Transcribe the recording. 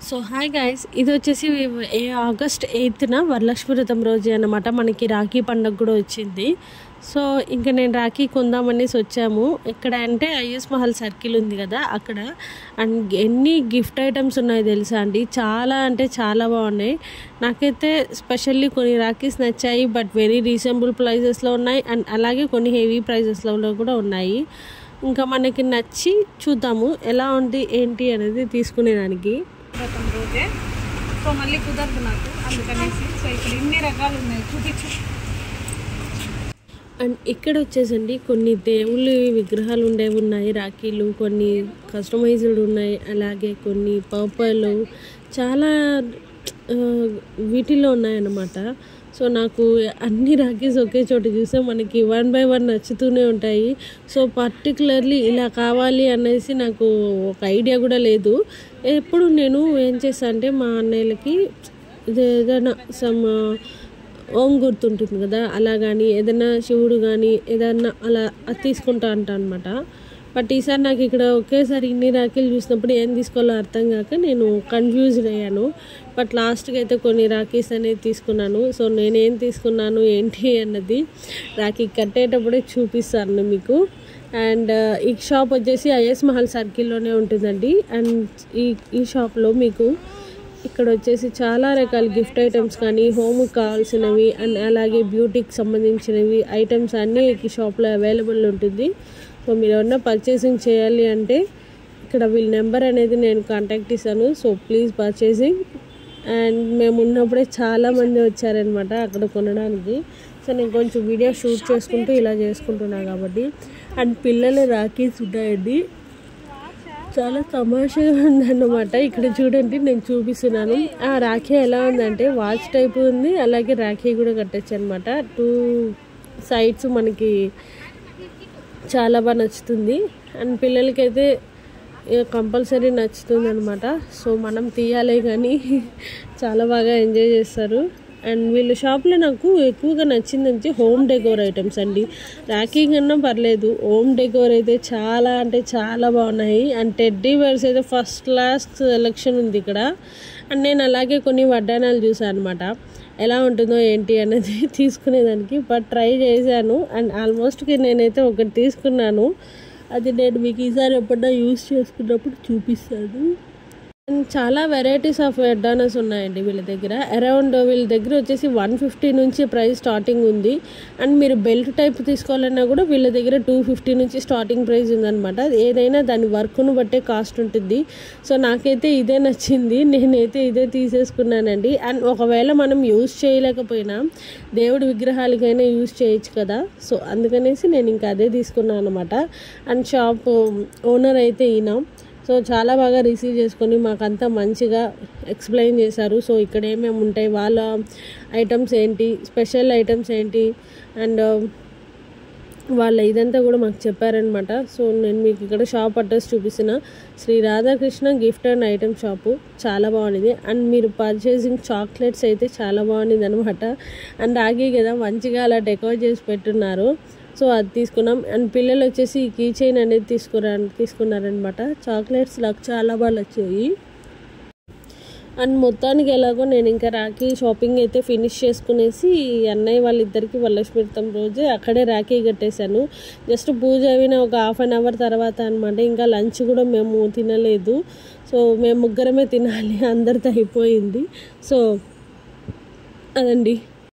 So hi guys, ఇది వచ్చేసి August 8న Varalakshmi వ్రతం రోజు అనమాట. మనకి రాఖీ పండుగ కూడా వచ్చింది. సో ఇంకా నేను రాఖీ కొందామనేసి వచ్చాము. ఎక్కడ అంటే ఐఎస్ మహల్ సర్కిల్ ఉంది కదా, అక్కడ. అండ్ ఎన్ని గిఫ్ట్ ఐటమ్స్ ఉన్నాయో తెలుసా అండి, చాలా అంటే చాలా బాగున్నాయి. నాకైతే స్పెషల్లీ కొన్ని రాఖీస్ నచ్చాయి, బట్ వెరీ రీజనబుల్ ప్రైజెస్లో ఉన్నాయి. అండ్ అలాగే కొన్ని హెవీ ప్రైజెస్లో కూడా ఉన్నాయి. ఇంకా మనకి నచ్చి చూద్దాము ఎలా ఉంది ఏంటి అనేది తీసుకునేదానికి. వ్రతం రోజే సో మళ్ళీ కుదరదు నాకు, అందుకనేసి. సో ఇక్కడ ఇన్ని రకాలు ఉన్నాయి, చూపించు. అండ్ ఇక్కడ వచ్చేసండి కొన్ని దేవుళ్ళ విగ్రహాలు ఉండేవి ఉన్నాయి, రాఖీలు కొన్ని కస్టమైజ్డ్ ఉన్నాయి, అలాగే కొన్ని పర్పల్ చాలా వీటిలో ఉన్నాయన్నమాట. సో నాకు అన్ని రాఖీస్ ఒకే చోట చూస్తే మనకి 1 by 1 నచ్చుతూనే ఉంటాయి. సో పర్టికులర్లీ ఇలా కావాలి అనేసి నాకు ఒక ఐడియా కూడా లేదు. ఎప్పుడు నేను ఏం చేస్తాను అంటే మా అన్నయ్యలకి ఏదైనా ఓం గుర్తుంటుంది కదా, అలా కానీ ఏదైనా శివుడు కానీ ఏదన్నా అలా అది తీసుకుంటా అనమాట. బట్ ఈసారి నాకు ఇక్కడ ఒకేసారి ఇన్ని రాఖీలు చూసినప్పుడు ఏం తీసుకోవాలో అర్థం కాక నేను కన్ఫ్యూజ్డ్ అయ్యాను. బట్ లాస్ట్కి అయితే కొన్ని రాఖీస్ అనేది తీసుకున్నాను. సో నేనేం తీసుకున్నాను ఏంటి అన్నది రాఖీ కట్టేటప్పుడే చూపిస్తాను మీకు. అండ్ ఈ షాప్ వచ్చేసి ఐఎస్ మహల్ సర్కిల్లోనే ఉంటుందండి. అండ్ ఈ షాప్లో మీకు ఇక్కడ వచ్చేసి చాలా రకాల గిఫ్ట్ ఐటమ్స్ కానీ హోమ్కి కావాల్సినవి అండ్ అలాగే బ్యూటీకి సంబంధించినవి ఐటమ్స్ అన్నీ ఈ షాప్లో అవైలబుల్ ఉంటుంది. సో మీరు ఏమన్నా పర్చేసింగ్ చేయాలి అంటే ఇక్కడ వీళ్ళ నెంబర్ అనేది నేను కాంటాక్ట్ ఇస్తాను. So please purchasing. అండ్ మేము ఉన్నప్పుడే చాలామంది వచ్చారనమాట అక్కడ కొనడానికి. సో నేను కొంచెం వీడియో షూట్ చేసుకుంటూ ఇలా చేసుకుంటున్నాను కాబట్టి. అండ్ పిల్లల రాఖీస్ ఉన్నాయండి, చాలా తమాషాగా ఉందన్నమాట. ఇక్కడ చూడండి నేను చూపిస్తున్నాను. ఆ రాఖీ ఎలా ఉందంటే వాచ్ టైప్ ఉంది, అలాగే రాఖీ కూడా కట్టచ్చు అనమాట. 2 సైడ్స్ మనకి చాలా బాగా నచ్చుతుంది. అండ్ పిల్లలకైతే కంపల్సరీ నచ్చుతుంది అనమాట. సో మనం తీయాలి కానీ చాలా బాగా ఎంజాయ్ చేస్తారు. అండ్ వీళ్ళ షాప్లో నాకు ఎక్కువగా నచ్చిందంటే హోమ్ డెకోర్ ఐటమ్స్ అండి. రాఖీ కన్నా పర్లేదు, హోమ్ డెకోర్ అయితే చాలా అంటే చాలా బాగున్నాయి. అండ్ టెడ్డీ బేర్స్ అయితే ఫస్ట్ క్లాస్ సెలెక్షన్ ఉంది ఇక్కడ. అండ్ నేను అలాగే కొన్ని వడ్డానాలు చూసాను అనమాట, ఎలా ఉంటుందో ఏంటి అనేది తీసుకునేదానికి. బట్ ట్రై చేశాను అండ్ ఆల్మోస్ట్కి నేనైతే ఒకటి తీసుకున్నాను. అది నేను మీకు ఈసారి ఎప్పుడన్నా యూజ్ చేసుకున్నప్పుడు చూపిస్తాను. అండ్ చాలా వెరైటీస్ ఆఫ్ వడ్డానాస్ ఉన్నాయండి వీళ్ళ దగ్గర. అరౌండ్ వీళ్ళ దగ్గర వచ్చేసి 150 నుంచి ప్రైస్ స్టార్టింగ్ ఉంది. అండ్ మీరు బెల్ట్ టైప్ తీసుకోవాలన్నా కూడా వీళ్ళ దగ్గర 250 నుంచి స్టార్టింగ్ ప్రైస్ ఉందన్నమాట. ఏదైనా దాని వర్క్ను బట్టే కాస్ట్ ఉంటుంది. సో నాకైతే ఇదే నచ్చింది, నేనైతే ఇదే తీసేసుకున్నానండి. అండ్ ఒకవేళ మనం యూజ్ చేయలేకపోయినా దేవుడి విగ్రహాలకైనా యూజ్ చేయొచ్చు కదా, సో అందుకనేసి నేను ఇంకా అదే తీసుకున్నాను అనమాట. అండ్ షాప్ ఓనర్ అయితే ఈయన. సో చాలా బాగా రిసీవ్ చేసుకొని మాకంతా మంచిగా ఎక్స్ప్లెయిన్ చేశారు. సో ఇక్కడ ఏమేమి ఉంటాయి, వాళ్ళ ఐటమ్స్ ఏంటి, స్పెషల్ ఐటమ్స్ ఏంటి, అండ్ వాళ్ళ ఇదంతా కూడా మాకు చెప్పారనమాట. సో నేను మీకు ఇక్కడ షాప్ అడ్రస్ చూపిస్తున్న Sri Radhakrishna gift and item shop. చాలా బాగుంది. అండ్ మీరు పర్చేసింగ్ చాక్లెట్స్ అయితే చాలా బాగుంది అనమాట. అండ్ రాఖీ కదా మంచిగా అలా డెకోర్ చేసి పెట్టున్నారు. సో అది తీసుకున్నాం. అండ్ పిల్లలు వచ్చేసి ఈ కీ చైన్ అనేది తీసుకున్నారనమాట. చాక్లెట్స్ నాకు చాలా బాగా నచ్చాయి. అండ్ మొత్తానికి ఎలాగో నేను ఇంకా రాఖీ షాపింగ్ అయితే ఫినిష్ చేసుకునేసి అన్నయ్య వాళ్ళిద్దరికి వరలక్ష్మి వ్రతం రోజే అక్కడే రాఖీ కట్టేశాను. జస్ట్ పూజ అయిన ఒక 1/2 hour తర్వాత అనమాట. ఇంకా లంచ్ కూడా మేము తినలేదు. సో మేము ముగ్గురమే తినాలి, అందరితో అయిపోయింది. సో అదండి.